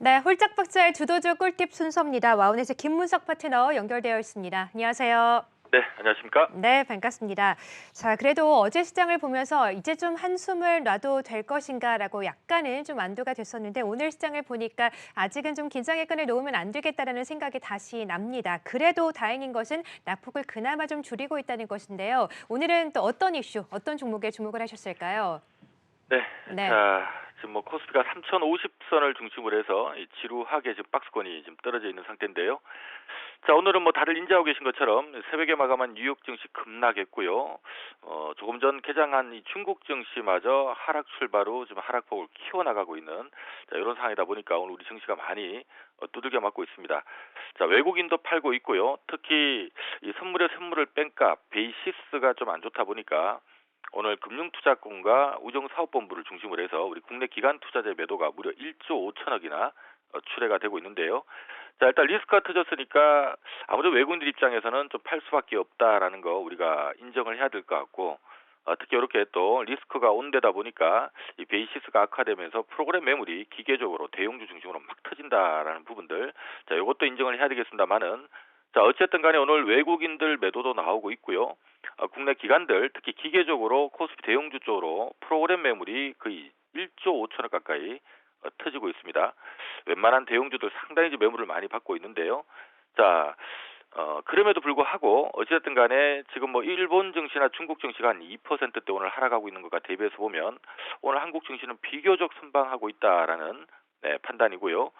네, 홀짝박자의 두도주 꿀팁 순서입니다. 와운에서 김문석 파트너 연결되어 있습니다. 안녕하세요. 네, 안녕하십니까? 네, 반갑습니다. 자, 그래도 어제 시장을 보면서 이제 좀 한숨을 놔도 될 것인가라고 약간은 좀 안도가 됐었는데 오늘 시장을 보니까 아직은 좀 긴장의 끈을 놓으면 안 되겠다라는 생각이 다시 납니다. 그래도 다행인 것은 낙폭을 그나마 좀 줄이고 있다는 것인데요. 오늘은 또 어떤 이슈, 어떤 종목에 주목을 하셨을까요? 네, 네. 자, 지금 뭐 코스피가 3,050선을 중심으로 해서 이 지루하게 지금 박스권이 지금 떨어져 있는 상태인데요. 자, 오늘은 뭐 다들 인지하고 계신 것처럼 새벽에 마감한 뉴욕 증시 급락했고요. 조금 전 개장한 이 중국 증시마저 하락 출발 후 지금 하락폭을 키워나가고 있는 이런 상황이다 보니까 오늘 우리 증시가 많이 두들겨 맞고 있습니다. 자, 외국인도 팔고 있고요. 특히 이 선물의 선물을 뺀값 베이시스가 좀 안 좋다 보니까 오늘 금융투자권과 우정사업본부를 중심으로 해서 우리 국내 기관 투자자의 매도가 무려 1조 5천억이나 출회가 되고 있는데요. 자, 일단 리스크가 터졌으니까 아무래도 외국인들 입장에서는 좀 팔 수밖에 없다라는 거 우리가 인정을 해야 될 것 같고, 특히 이렇게 또 리스크가 온데다 보니까 이 베이시스가 악화되면서 프로그램 매물이 기계적으로 대형주 중심으로 막 터진다라는 부분들, 자, 이것도 인정을 해야 되겠습니다만은, 자, 어쨌든 간에 오늘 외국인들 매도도 나오고 있고요. 국내 기관들 특히 기계적으로 코스피 대형주 쪽으로 프로그램 매물이 거의 1조 5천억 가까이 터지고 있습니다. 웬만한 대형주들 상당히 매물을 많이 받고 있는데요. 자, 그럼에도 불구하고 어쨌든 간에 지금 뭐 일본 증시나 중국 증시가 한 2%대 오늘 하락하고 있는 것과 대비해서 보면 오늘 한국 증시는 비교적 선방하고 있다라는 판단이고요.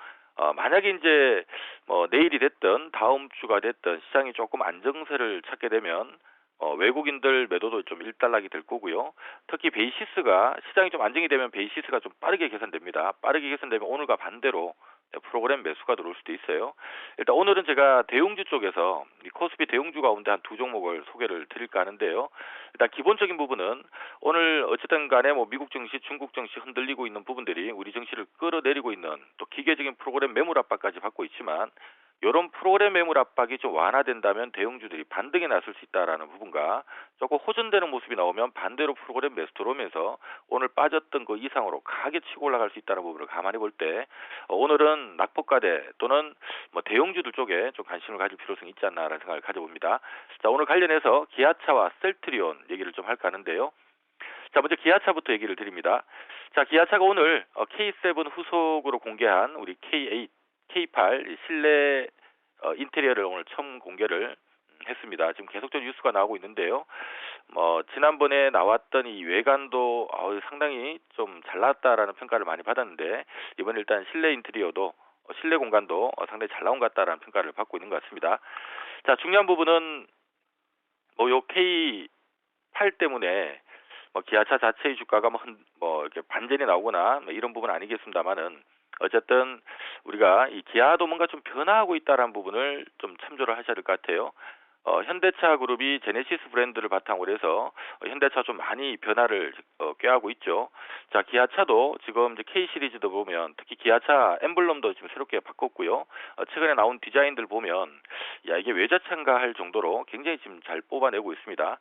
만약에 이제 뭐 내일이 됐든 다음 주가 됐든 시장이 조금 안정세를 찾게 되면 외국인들 매도도 좀 일단락이 될 거고요. 특히 베이시스가 시장이 좀 안정이 되면 베이시스가 좀 빠르게 개선됩니다. 빠르게 개선되면 오늘과 반대로 프로그램 매수가 들어올 수도 있어요. 일단 오늘은 제가 대형주 쪽에서 이 코스피 대형주 가운데 한 두 종목을 소개를 드릴까 하는데요. 일단 기본적인 부분은 오늘 어쨌든 간에 뭐 미국 증시, 중국 증시 흔들리고 있는 부분들이 우리 증시를 끌어내리고 있는 또 기계적인 프로그램 매물 압박까지 받고 있지만 이런 프로그램 매물 압박이 좀 완화된다면 대형주들이 반등에 나설 수 있다라는 부분과 조금 호전되는 모습이 나오면 반대로 프로그램 매수 들어오면서 오늘 빠졌던 그 이상으로 강하게 치고 올라갈 수 있다는 부분을 가만히 볼 때 오늘은 낙폭과대 또는 뭐 대형주들 쪽에 좀 관심을 가질 필요성이 있지 않나라는 생각을 가져봅니다. 자, 오늘 관련해서 기아차와 셀트리온 얘기를 좀 할까 하는데요. 자, 먼저 기아차부터 얘기를 드립니다. 자, 기아차가 오늘 K7 후속으로 공개한 우리 K8, K8 실내 인테리어를 오늘 처음 공개를 했습니다. 지금 계속적으로 뉴스가 나오고 있는데요. 지난번에 나왔던 이 외관도 상당히 좀 잘났다라는 평가를 많이 받았는데 이번 일단 실내 인테리어도 실내 공간도 상당히 잘 나온 것 같다라는 평가를 받고 있는 것 같습니다. 자, 중요한 부분은 요 K8 때문에 기아차 자체의 주가가 이렇게 반전이 나오거나 이런 부분 아니겠습니다만은 어쨌든 우리가 이 기아도 뭔가 좀 변화하고 있다라는 부분을 좀 참조를 하셔야 될 것 같아요. 현대차 그룹이 제네시스 브랜드를 바탕으로 해서 현대차 좀 많이 변화를 꾀하고 있죠. 자, 기아차도 지금 이제 K 시리즈도 보면 특히 기아차 엠블럼도 지금 새롭게 바꿨고요. 최근에 나온 디자인들 보면 야, 이게 외제차인가 할 정도로 굉장히 지금 잘 뽑아내고 있습니다.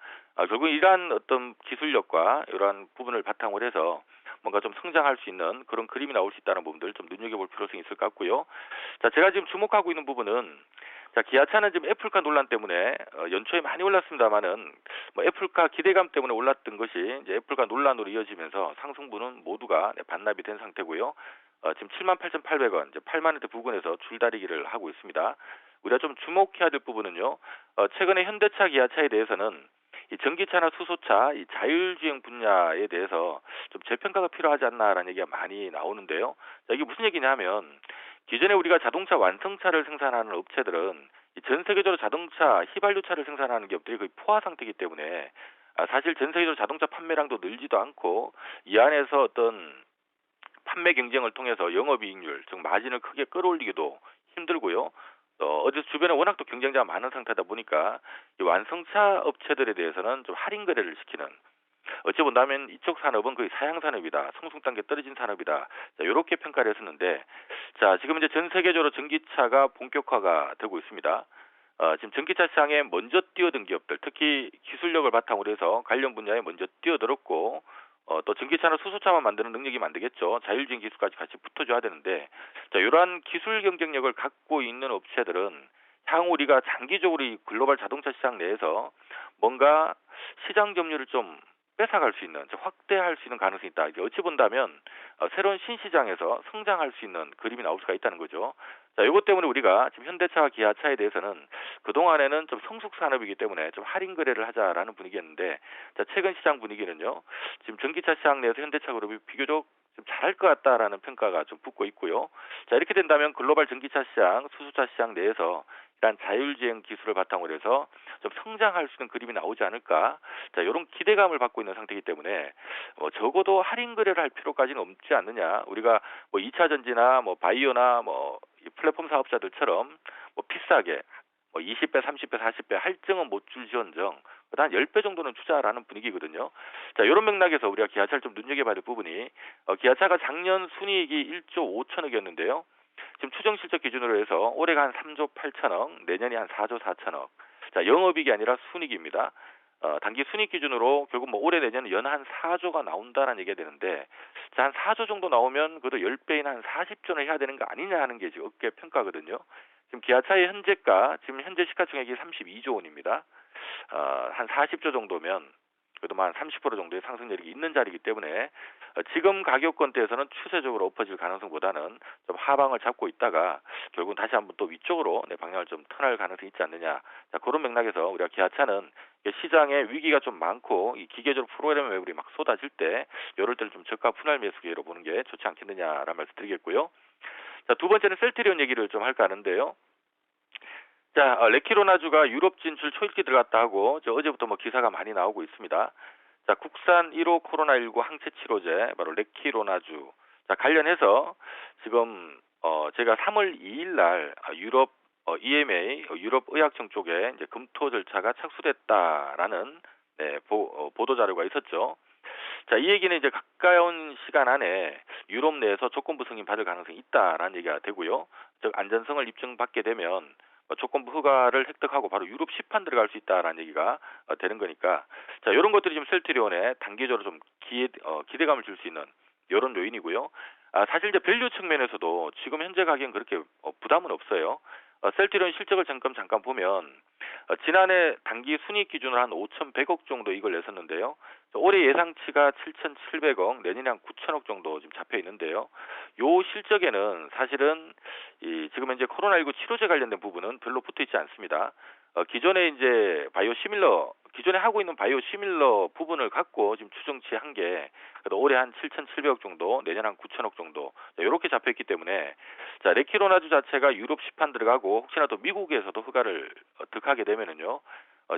결국 이러한 어떤 기술력과 이러한 부분을 바탕으로 해서 뭔가 좀 성장할 수 있는 그런 그림이 나올 수 있다는 부분들 좀 눈여겨볼 필요성이 있을 것 같고요. 자, 제가 지금 주목하고 있는 부분은 자, 기아차는 지금 애플카 논란 때문에 연초에 많이 올랐습니다만은 애플카 기대감 때문에 올랐던 것이 이제 애플카 논란으로 이어지면서 상승분은 모두가 반납이 된 상태고요. 지금 78,800원, 이제 8만 원대 부근에서 줄다리기를 하고 있습니다. 우리가 좀 주목해야 될 부분은요. 최근에 현대차, 기아차에 대해서는 이 전기차나 수소차, 이 자율주행 분야에 대해서 좀 재평가가 필요하지 않나라는 얘기가 많이 나오는데요. 자, 이게 무슨 얘기냐면 기존에 우리가 자동차 완성차를 생산하는 업체들은 전 세계적으로 자동차 휘발유차를 생산하는 기업들이 거의 포화 상태이기 때문에 사실 전 세계적으로 자동차 판매량도 늘지도 않고 이 안에서 어떤 판매 경쟁을 통해서 영업이익률, 즉 마진을 크게 끌어올리기도 힘들고요. 어제 주변에 워낙 또 경쟁자가 많은 상태다 보니까 이 완성차 업체들에 대해서는 좀 할인 거래를 시키는 어찌 본다면 이쪽 산업은 거의 사양 산업이다. 성숙 단계 떨어진 산업이다. 자, 이렇게 평가를 했었는데 자, 지금 이제 전 세계적으로 전기차가 본격화가 되고 있습니다. 지금 전기차 시장에 먼저 뛰어든 기업들, 특히 기술력을 바탕으로 해서 관련 분야에 먼저 뛰어들었고 또 전기차나 수소차만 만드는 능력이면 안 되겠죠. 자율주행 기술까지 같이 붙어줘야 되는데, 자, 이러한 기술 경쟁력을 갖고 있는 업체들은 향후 우리가 장기적으로 이 글로벌 자동차 시장 내에서 뭔가 시장 점유율을 좀 뺏어갈 수 있는, 좀 확대할 수 있는 가능성이 있다. 이제 어찌 본다면 새로운 신시장에서 성장할 수 있는 그림이 나올 수가 있다는 거죠. 자, 이것 때문에 우리가 지금 현대차와 기아차에 대해서는 그동안에는 좀 성숙 산업이기 때문에 좀 할인 거래를 하자라는 분위기였는데, 자, 최근 시장 분위기는요. 지금 전기차 시장 내에서 현대차 그룹이 비교적 좀 잘할 것 같다라는 평가가 좀 붙고 있고요. 자, 이렇게 된다면 글로벌 전기차 시장, 수소차 시장 내에서 이러한 자율주행 기술을 바탕으로 해서 좀 성장할 수 있는 그림이 나오지 않을까. 자, 이런 기대감을 받고 있는 상태이기 때문에 적어도 할인 거래를 할 필요까지는 없지 않느냐. 우리가 뭐 2차 전지나 뭐 바이오나 뭐 이 플랫폼 사업자들처럼 뭐 비싸게 뭐 20배, 30배, 40배 할증은 못 줄지언정 한 10배 정도는 투자라는 분위기거든요. 자, 이런 맥락에서 우리가 기아차를 좀 눈여겨봐야 될 부분이 기아차가 작년 순이익이 1조 5천억이었는데요. 지금 추정 실적 기준으로 해서 올해가 한 3조 8천억, 내년이 한 4조 4천억. 자, 영업이익이 아니라 순이익입니다. 단기 순이익 기준으로 결국 뭐 올해 내년은 연 한 4조가 나온다라는 얘기가 되는데, 자, 한 4조 정도 나오면 그래도 10배인 한 40조는 해야 되는 거 아니냐 하는 게 지금 업계 평가거든요. 지금 기아차의 현재가 지금 현재 시가총액이 32조 원입니다. 한 40조 정도면 그래도 뭐 한 30% 정도의 상승률이 있는 자리이기 때문에 지금 가격권대에서는 추세적으로 엎어질 가능성보다는 좀 하방을 잡고 있다가 결국은 다시 한번 또 위쪽으로 방향을 좀 턴할 가능성이 있지 않느냐. 자, 그런 맥락에서 우리가 기아차는 시장에 위기가 좀 많고 이 기계적으로 프로그램 매물이 막 쏟아질 때 이럴 때는 좀 저가 분할 매수 기회로 보는 게 좋지 않겠느냐라는 말씀 드리겠고요. 자, 두 번째는 셀트리온 얘기를 좀 할까 하는데요. 자, 레키로나주가 유럽 진출 초읽기 들어갔다 하고 어제부터 뭐 기사가 많이 나오고 있습니다. 자, 국산 1호 코로나19 항체 치료제 바로 레키로나주. 자, 관련해서 지금 제가 3월 2일 날 유럽 EMA 유럽 의약청 쪽에 이제 검토 절차가 착수됐다라는 보도 자료가 있었죠. 자, 이 얘기는 이제 가까운 시간 안에 유럽 내에서 조건부 승인 받을 가능성이 있다라는 얘기가 되고요. 즉 안전성을 입증받게 되면 조건부 허가를 획득하고 바로 유럽 시판 들어갈 수 있다라는 얘기가 되는 거니까, 자, 이런 것들이 지금 셀트리온에 단기적으로 좀 기대감을 줄 수 있는 이런 요인이고요. 사실 이제 밸류 측면에서도 지금 현재 가격은 그렇게 부담은 없어요. 셀트리온 실적을 잠깐 보면 지난해 단기 순이익 기준으로 한 5,100억 정도 이익을 냈었는데요. 올해 예상치가 7,700억, 내년에 한 9천억 정도 지금 잡혀 있는데요. 요 실적에는 사실은 지금 현재 코로나19 치료제 관련된 부분은 별로 붙어 있지 않습니다. 기존에 이제 기존에 하고 있는 바이오 시밀러 부분을 갖고 지금 추정치 한 게 올해 한 7,700억 정도, 내년 한 9천억 정도 이렇게 잡혀 있기 때문에, 자, 레키로나주 자체가 유럽 시판 들어가고 혹시나 또 미국에서도 허가를 득하게 되면은요.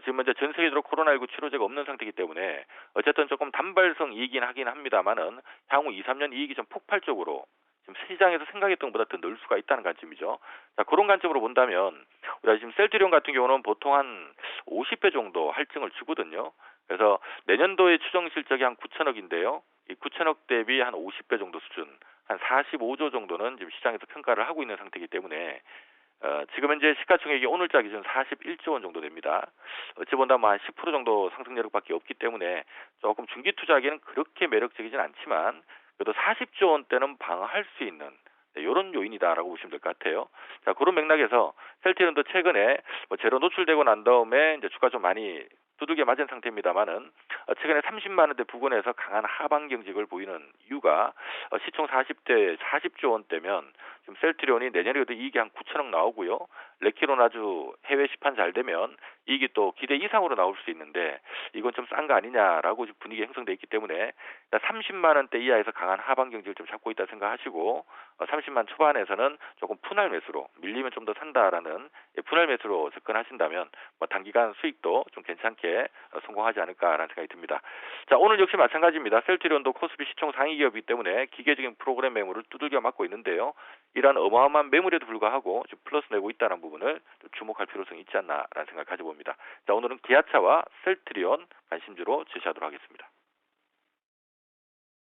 지금 현재 전 세계적으로 코로나19 치료제가 없는 상태이기 때문에 어쨌든 조금 단발성 이익이긴 하긴 합니다만은 향후 2, 3년 이익이 좀 폭발적으로 지금 시장에서 생각했던 것보다 더 늘 수가 있다는 관점이죠. 자, 그런 관점으로 본다면 우리가 지금 셀트리온 같은 경우는 보통 한 50배 정도 할증을 주거든요. 그래서 내년도의 추정 실적이 한 9천억인데요. 이 9천억 대비 한 50배 정도 수준, 한 45조 정도는 지금 시장에서 평가를 하고 있는 상태이기 때문에 지금 현재 시가총액이 오늘자 기준 41조 원 정도 됩니다. 어찌 본다면 한 10% 정도 상승 여력밖에 없기 때문에 조금 중기 투자하기에는 그렇게 매력적이진 않지만 그래도 40조 원대는 방어할 수 있는 이런 요인이다라고 보시면 될 것 같아요. 자, 그런 맥락에서 셀트리온도 최근에 제로 노출되고 난 다음에 이제 주가 좀 많이 두들겨 맞은 상태입니다만은 최근에 30만 원대 부근에서 강한 하방 경직을 보이는 이유가 시총 40조 원대면 지금 셀트리온이 내년에도 이익이 한 9천억 나오고요. 레키로나주 해외 시판 잘 되면 이익이 또 기대 이상으로 나올 수 있는데 이건 좀 싼 거 아니냐라고 지금 분위기 형성돼 있기 때문에 30만 원대 이하에서 강한 하방 경직을 좀 잡고 있다 생각하시고 30만 초반에서는 조금 분할 매수로 밀리면 좀 더 산다라는 분할 매수로 접근하신다면 단기간 수익도 좀 괜찮게 성공하지 않을까라는 생각이 듭니다. 자, 오늘 역시 마찬가지입니다. 셀트리온도 코스피 시총 상위 기업이기 때문에 기계적인 프로그램 매물을 두들겨 맞고 있는데요. 이러한 어마어마한 매물에도 불구하고 지금 플러스 내고 있다는 부분을 주목할 필요성이 있지 않나라는 생각을 가져봅니다. 자, 오늘은 기아차와 셀트리온 관심주로 제시하도록 하겠습니다.